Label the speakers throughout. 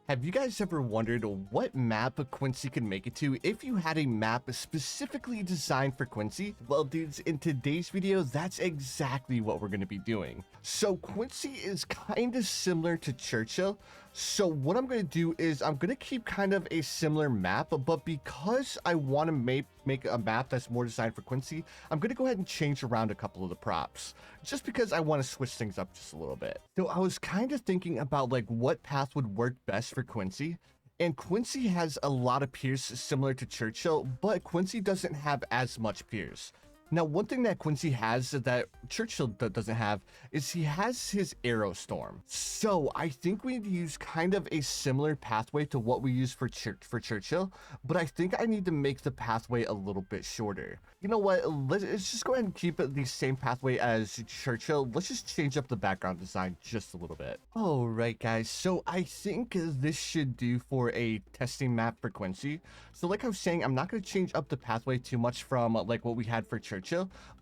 Speaker 1: Have you guys ever wondered what map Quincy could make it to if you had a map specifically designed for Quincy? Well, dudes, in today's video, that's exactly what we're going to be doing. So Quincy is kind of similar to Churchill. So what I'm going to do is I'm going to keep kind of a similar map, but because I want to make a map that's more designed for Quincy, I'm going to go ahead and change around a couple of the props just because I want to switch things up just a little bit. So I was kind of thinking about like what path would work best for Quincy. And Quincy has a lot of pierce similar to Churchill, but Quincy doesn't have as much pierce. Now, one thing that Quincy has that Churchill doesn't have is he has his Arrow Storm. So I think we use kind of a similar pathway to what we use for Churchill, but I think I need to make the pathway a little bit shorter. You know what? Let's just go ahead and keep it the same pathway as Churchill. Let's just change up the background design just a little bit. All right, guys. So I think this should do for a testing map for Quincy. So like I was saying, I'm not going to change up the pathway too much from like what we had for Churchill,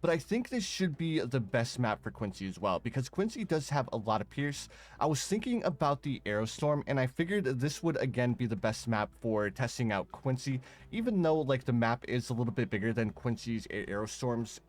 Speaker 1: but I think this should be the best map for Quincy as well, because Quincy does have a lot of pierce. I was thinking about the Arrow Storm, and I figured this would again be the best map for testing out Quincy, even though like the map is a little bit bigger than Quincy's Arrow Storm's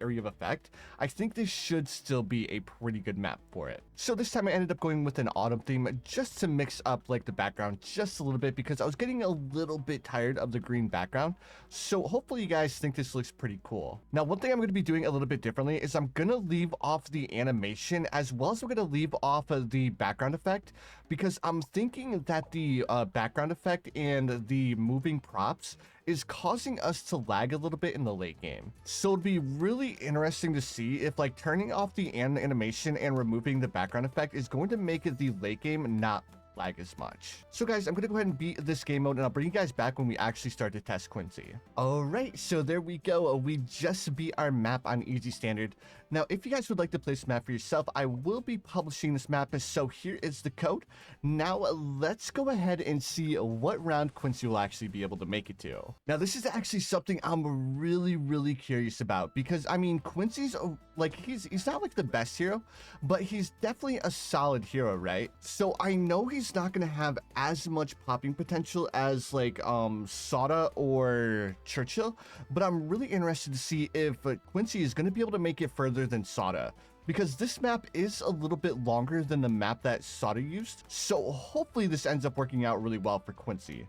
Speaker 1: area of effect. I think this should still be a pretty good map for it. So this time I ended up going with an autumn theme just to mix up like the background just a little bit, because I was getting a little bit tired of the green background. So hopefully you guys think this looks pretty cool. Now, one thing I'm going to be doing a little bit differently is I'm going to leave off the animation as well as I'm going to leave off of the background effect, because I'm thinking that the background effect and the moving props is causing us to lag a little bit in the late game. So it'd be really interesting to see if like turning off the animation and removing the background effect is going to make it the late game not lag as much. So guys, I'm gonna go ahead and beat this game mode, and I'll bring you guys back when we actually start to test Quincy. All right, so there we go. We just beat our map on easy standard. Now, if you guys would like to play this map for yourself, I will be publishing this map, so here is the code. Now let's go ahead and see what round Quincy will actually be able to make it to. Now, this is actually something I'm really curious about, because I mean, Quincy's like he's not like the best hero, but he's definitely a solid hero, right? So I know he's not going to have as much popping potential as like Soda or Churchill, but I'm really interested to see if Quincy is going to be able to make it further than Soda, because this map is a little bit longer than the map that Soda used. So hopefully this ends up working out really well for Quincy.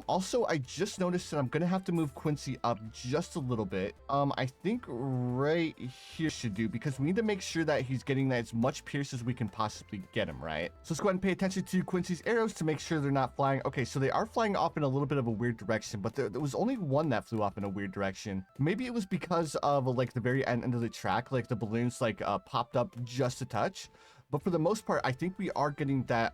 Speaker 1: Also, I just noticed that I'm gonna have to move Quincy up just a little bit. I think right here should do, because we need to make sure that he's getting as much pierce as we can possibly get him, right? So let's go ahead and pay attention to Quincy's arrows to make sure they're not flying. Okay, so they are flying off in a little bit of a weird direction, but there was only one that flew off in a weird direction. Maybe it was because of like the very end of the track, like the balloons like popped up just a touch. But for the most part, I think we are getting that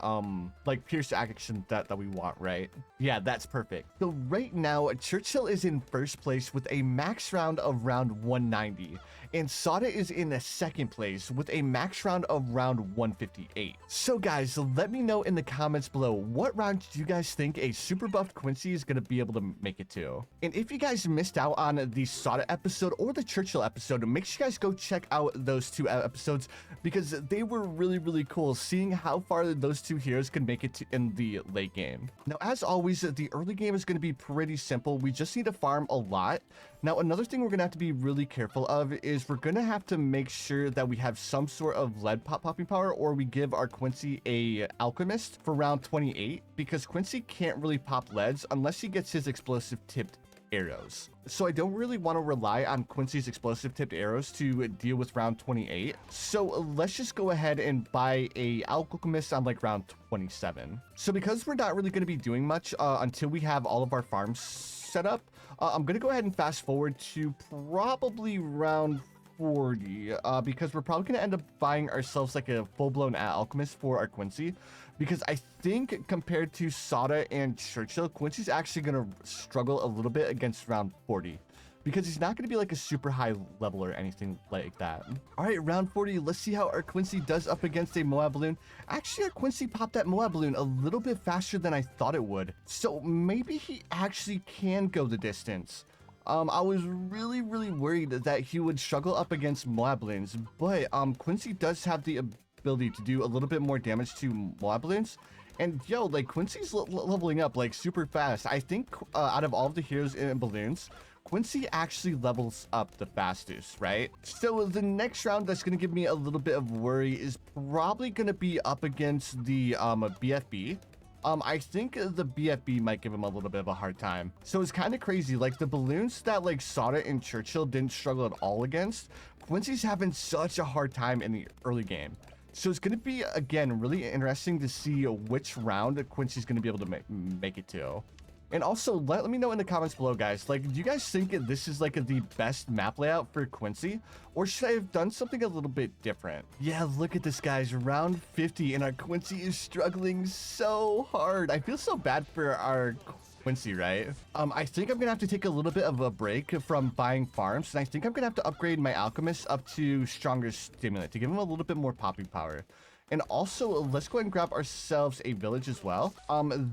Speaker 1: like pierce action that we want, right? Yeah, that's perfect. So right now, Churchill is in first place with a max round of round 190. And Soda is in second place with a max round of round 158. So guys, let me know in the comments below, what round do you guys think a super buffed Quincy is going to be able to make it to? And if you guys missed out on the Soda episode or the Churchill episode, make sure you guys go check out those two episodes, because they were really cool, seeing how far those two heroes can make it in the late game. Now, as always, the early game is going to be pretty simple. We just need to farm a lot. Now, another thing we're going to have to be really careful of is we're going to have to make sure that we have some sort of lead popping power, or we give our Quincy a alchemist for round 28, because Quincy can't really pop leads unless he gets his explosive tipped arrows. So I don't really want to rely on Quincy's explosive tipped arrows to deal with round 28. So let's just go ahead and buy a alchemist on like round 27. So because we're not really going to be doing much until we have all of our farms set up, I'm going to go ahead and fast forward to probably round 40, because we're probably going to end up buying ourselves like a full-blown alchemist for our Quincy, because I think compared to Soda and Churchill, Quincy's actually going to struggle a little bit against round 40, because he's not going to be like a super high level or anything like that. All right, round 40, let's see how our Quincy does up against a Moab balloon. Actually, our Quincy popped that Moab balloon a little bit faster than I thought it would, so maybe he actually can go the distance. I was really worried that he would struggle up against Moab balloons, but Quincy does have the ability to do a little bit more damage to Bloons, And yo, like Quincy's leveling up like super fast. I think out of all of the heroes in Bloons, Quincy actually levels up the fastest, right? So the next round that's going to give me a little bit of worry is probably going to be up against the BFB. I think the BFB might give him a little bit of a hard time. So it's kind of crazy. Like the Bloons that like Sada and Churchill didn't struggle at all against, Quincy's having such a hard time in the early game. So it's going to be, again, really interesting to see which round Quincy's going to be able to make it to. And also, let me know in the comments below, guys. Like, do you guys think this is, like, the best map layout for Quincy? Or should I have done something a little bit different? Yeah, look at this, guys. Round 50, and our Quincy is struggling so hard. I feel so bad for our Quincy, right? I think I'm gonna have to take a little bit of a break from buying farms, and I think I'm gonna have to upgrade my alchemist up to stronger stimulant to give him a little bit more popping power. And also, let's go ahead and grab ourselves a village as well.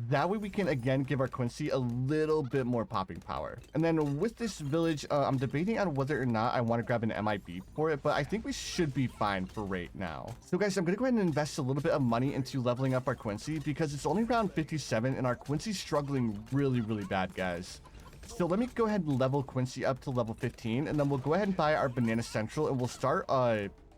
Speaker 1: That way we can, again, give our Quincy a little bit more popping power. And then with this village, I'm debating on whether or not I want to grab an MIB for it, but I think we should be fine for right now. So guys, I'm going to go ahead and invest a little bit of money into leveling up our Quincy because it's only round 57 and our Quincy's struggling really, really bad, guys. So let me go ahead and level Quincy up to level 15, and then we'll go ahead and buy our Banana Central, and we'll start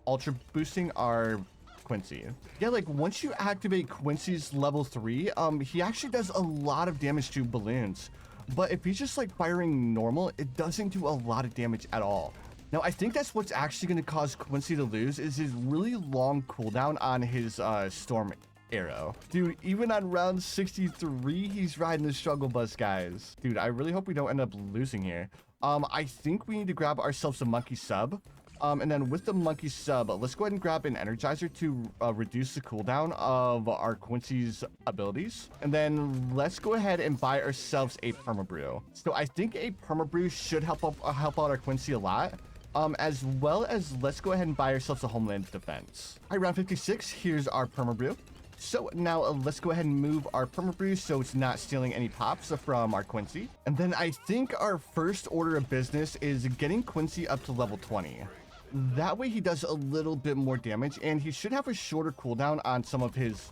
Speaker 1: ultra boosting our Quincy. Yeah, like once you activate Quincy's level 3, he actually does a lot of damage to balloons. But if he's just like firing normal, it doesn't do a lot of damage at all. Now, I think that's what's actually going to cause Quincy to lose is his really long cooldown on his storm arrow. Dude, even on round 63, he's riding the struggle bus, guys. Dude, I really hope we don't end up losing here. I think we need to grab ourselves a monkey sub. And then with the monkey sub, let's go ahead and grab an energizer to reduce the cooldown of our Quincy's abilities. And then let's go ahead and buy ourselves a permabrew. So I think a permabrew should help out our Quincy a lot. As well as let's go ahead and buy ourselves a homeland defense. All right, round 56, here's our permabrew. So now let's go ahead and move our permabrew so it's not stealing any pops from our Quincy. And then I think our first order of business is getting Quincy up to level 20. That way he does a little bit more damage and he should have a shorter cooldown on some of his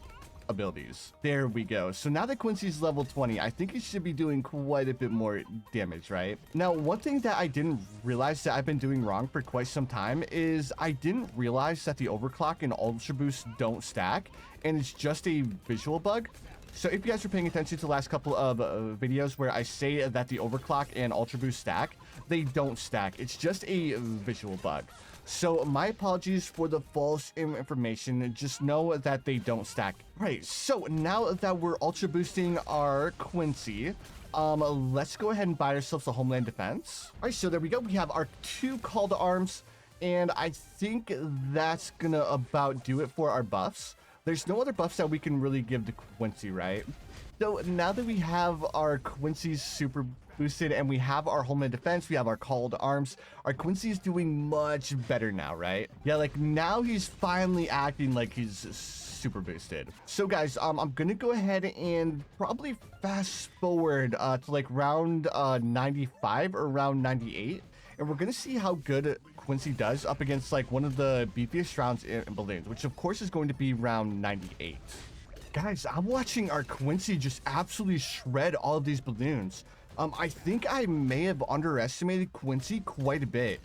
Speaker 1: abilities. There we go. So now that Quincy's level 20, I think he should be doing quite a bit more damage, right? Now, one thing that I didn't realize that I've been doing wrong for quite some time is I didn't realize that the overclock and ultra boost don't stack, and it's just a visual bug. So if you guys are paying attention to the last couple of videos where I say that the overclock and ultra boost stack, they don't stack. It's just a visual bug. So my apologies for the false information. Just know that they don't stack. Right, so now that we're ultra boosting our Quincy, let's go ahead and buy ourselves a homeland defense. All right, so there we go. We have our 2 call to arms, and I think that's gonna about do it for our buffs. There's no other buffs that we can really give to Quincy, right? So now that we have our Quincy's super boosted and we have our homeland defense, we have our call to arms, our Quincy is doing much better now, right? Yeah, like now he's finally acting like he's super boosted. So guys, I'm gonna go ahead and probably fast forward to like round 95 or round 98. And we're going to see how good Quincy does up against like one of the beefiest rounds in Bloons, which of course is going to be round 98. Guys, I'm watching our Quincy just absolutely shred all of these balloons. I think I may have underestimated Quincy quite a bit.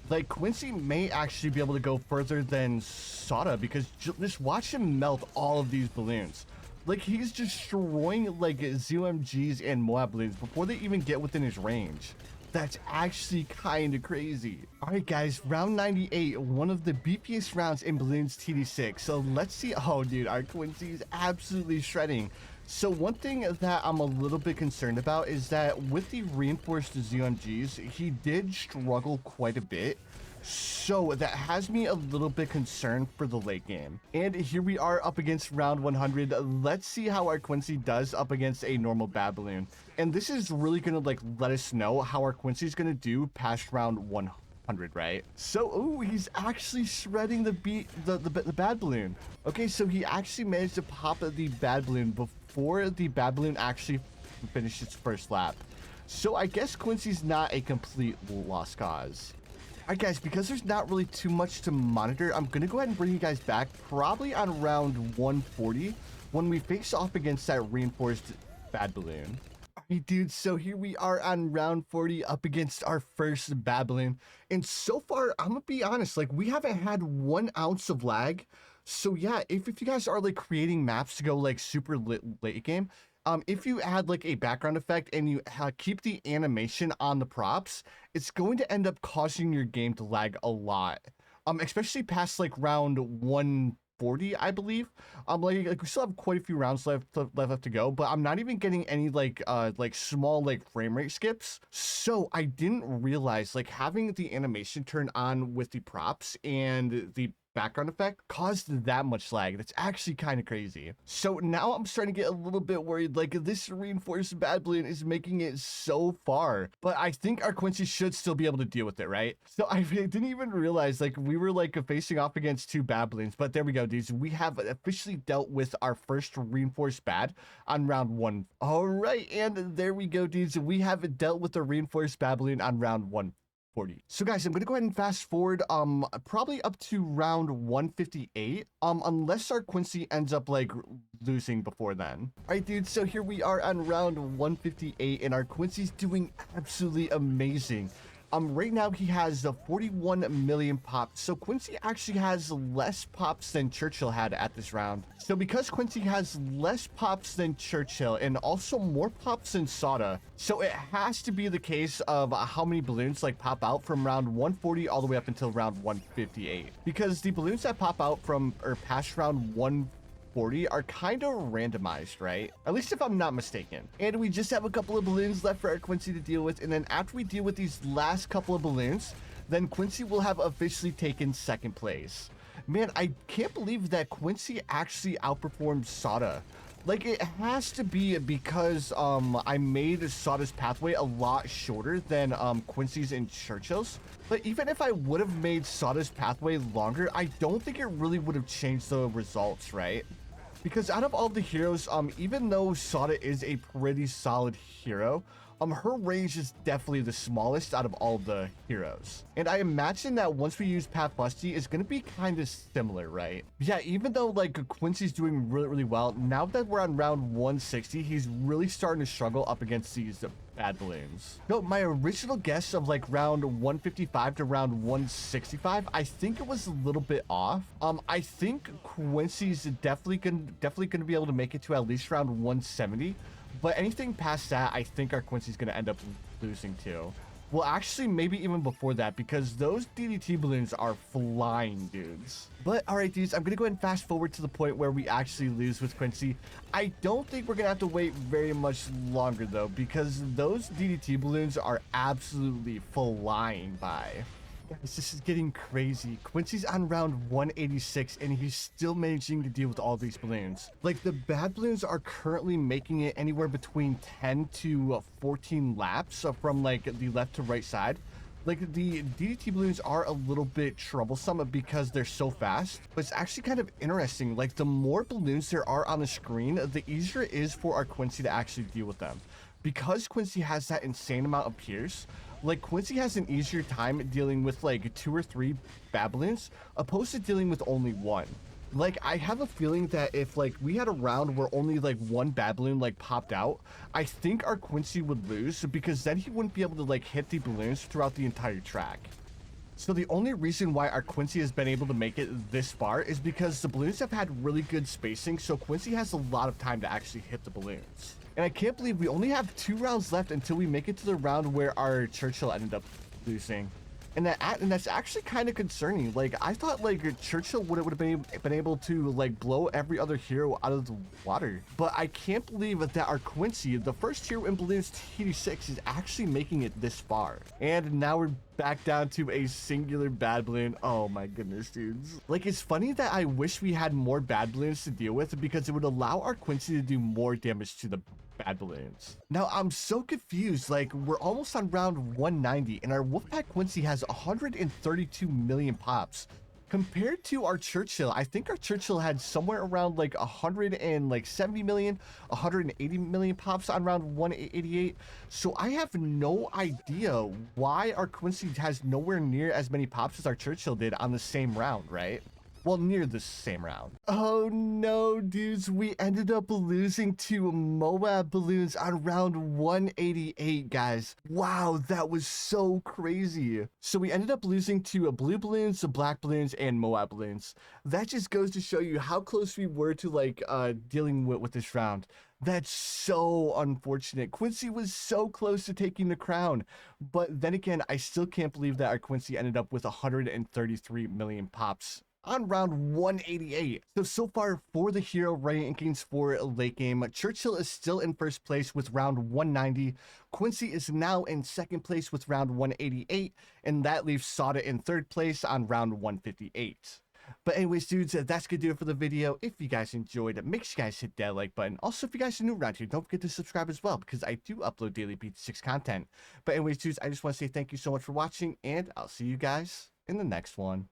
Speaker 1: Like Quincy may actually be able to go further than Sada because just watch him melt all of these balloons. Like he's destroying like ZOMGs and Moab balloons before they even get within his range. That's actually kind of crazy. All right, guys, round 98, one of the beefiest rounds in Bloons TD6. So let's see. Oh, dude, our Quincy is absolutely shredding. So one thing that I'm a little bit concerned about is that with the reinforced ZOMGs, he did struggle quite a bit. So that has me a little bit concerned for the late game. And here we are up against round 100. Let's see how our Quincy does up against a normal bad balloon. And this is really gonna like let us know how our Quincy's gonna do past round 100, right? So, oh, he's actually shredding the bad balloon. Okay, so he actually managed to pop the bad balloon before the bad balloon actually finished its first lap. So I guess Quincy's not a complete lost cause. Alright guys, because there's not really too much to monitor, I'm going to go ahead and bring you guys back probably on round 140 when we face off against that reinforced bad balloon. Alright, dude, so here we are on round 40 up against our first bad balloon. And so far, I'm gonna be honest, like, we haven't had 1 ounce of lag. So yeah, if you guys are like creating maps to go like super late game, if you add like a background effect and you keep the animation on the props, it's going to end up causing your game to lag a lot. Especially past like round 140, I believe. Like we still have quite a few rounds left to go, but I'm not even getting any like small like frame rate skips. So I didn't realize like having the animation turned on with the props and the background effect caused that much lag. That's actually kind of crazy. So now I'm starting to get a little bit worried, like this reinforced bad balloon is making it so far, but I think our Quincy should still be able to deal with it, right? So I didn't even realize like we were like facing off against 2 bad balloons, but there we go, dudes. We have officially dealt with our first reinforced bad on round 1. All right, and there we go, dudes. We have dealt with the reinforced bad balloon on round 140. So guys, I'm gonna go ahead and fast forward probably up to round 158, unless our Quincy ends up like losing before then. All right, dude, so here we are on round 158 and our Quincy's doing absolutely amazing. Right now he has 41 million pops. So Quincy actually has less pops than Churchill had at this round. So because Quincy has less pops than Churchill and also more pops than Soda, so it has to be the case of how many balloons like pop out from round 140 all the way up until round 158. Because the balloons that pop out from or past round 140 are kind of randomized, right? At least if I'm not mistaken. And we just have a couple of balloons left for our Quincy to deal with. And then after we deal with these last couple of balloons, then Quincy will have officially taken 2nd place. Man, I can't believe that Quincy actually outperformed Soda. Like, it has to be because I made Soda's pathway a lot shorter than Quincy's and Churchill's. But even if I would have made Soda's pathway longer, I don't think it really would have changed the results, right? Because out of all the heroes, even though Soda is a pretty solid hero, her range is definitely the smallest out of all the heroes. And I imagine that once we use Path Busty, it's going to be kind of similar, right? Yeah, even though like Quincy's doing really well, now that we're on round 160, he's really starting to struggle up against these bad balloons. No, my original guess of like round 155 to round 165, I think it was a little bit off. I think Quincy's definitely gonna be able to make it to at least round 170. But anything past that, I think our Quincy's going to end up losing to. Well, actually, maybe even before that, because those DDT balloons are flying, dudes. But, all right, dudes, I'm going to go ahead and fast forward to the point where we actually lose with Quincy. I don't think we're going to have to wait very much longer, though, because those DDT balloons are absolutely flying by. Guys, this is getting crazy. Quincy's on round 186 and he's still managing to deal with all these balloons. Like, the bad balloons are currently making it anywhere between 10 to 14 laps from like the left to right side. Like, the DDT balloons are a little bit troublesome because they're so fast, but it's actually kind of interesting. Like, the more balloons there are on the screen, the easier it is for our Quincy to actually deal with them. Because Quincy has that insane amount of Pierce, like, Quincy has an easier time dealing with like 2 or 3 bad balloons opposed to dealing with only 1. Like, I have a feeling that if like we had a round where only like 1 bad balloon like popped out, I think our Quincy would lose because then he wouldn't be able to like hit the balloons throughout the entire track. So the only reason why our Quincy has been able to make it this far is because the balloons have had really good spacing, so Quincy has a lot of time to actually hit the balloons. And I can't believe we only have 2 rounds left until we make it to the round where our Churchill ended up losing. And that's actually kind of concerning. Like, I thought like Churchill would have been able to like blow every other hero out of the water. But I can't believe that our Quincy, the first hero in Bloons TD6, is actually making it this far. And now we're back down to a singular bad balloon. Oh my goodness, dudes. Like, it's funny that I wish we had more bad balloons to deal with because it would allow our Quincy to do more damage to the bad balloons. Now, I'm so confused. Like, we're almost on round 190 and our Wolfpack Quincy has 132 million pops. Compared to our Churchill, I think our Churchill had somewhere around like 170 million, 180 million pops on round 188. So I have no idea why our Quincy has nowhere near as many pops as our Churchill did on the same round, right? Well, near the same round. Oh no, dudes, we ended up losing to Moab Bloons on round 188, guys. Wow, that was so crazy. So we ended up losing to blue balloons, the black balloons, and Moab balloons. That just goes to show you how close we were to like dealing with this round. That's so unfortunate. Quincy was so close to taking the crown. But then again, I still can't believe that our Quincy ended up with 133 million pops on round 188. So far for the hero rankings for late game, Churchill is still in first place with round 190. Quincy is now in second place with round 188, and that leaves Sada in third place on round 158. But anyways, dudes, that's gonna do it for the video. If you guys enjoyed it, make sure you guys hit that like button. Also, if you guys are new around here, don't forget to subscribe as well, because I do upload daily BTD6 content. But anyways, dudes, I just want to say thank you so much for watching, and I'll see you guys in the next one.